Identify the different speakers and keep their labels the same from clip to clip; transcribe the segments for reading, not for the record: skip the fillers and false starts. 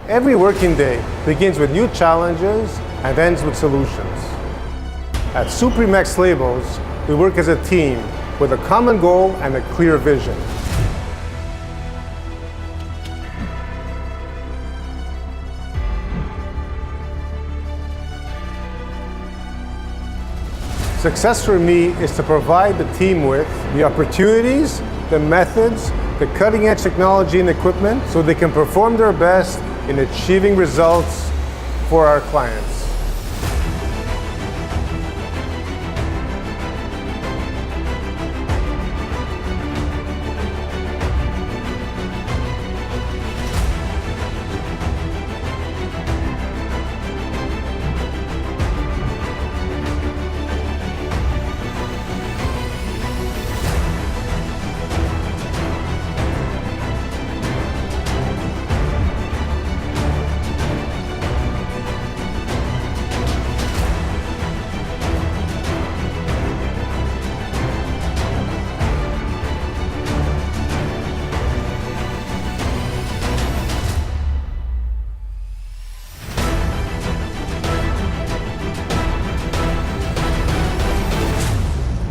Speaker 1: Every working day begins with new challenges and ends with solutions. At SupremeX Labels, we work as a team with a common goal and a clear vision. Success for me is to provide the team with the opportunities, the methods, the cutting-edge technology and equipment so they can perform their best in achieving results for our clients.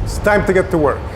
Speaker 1: It's time to get to work.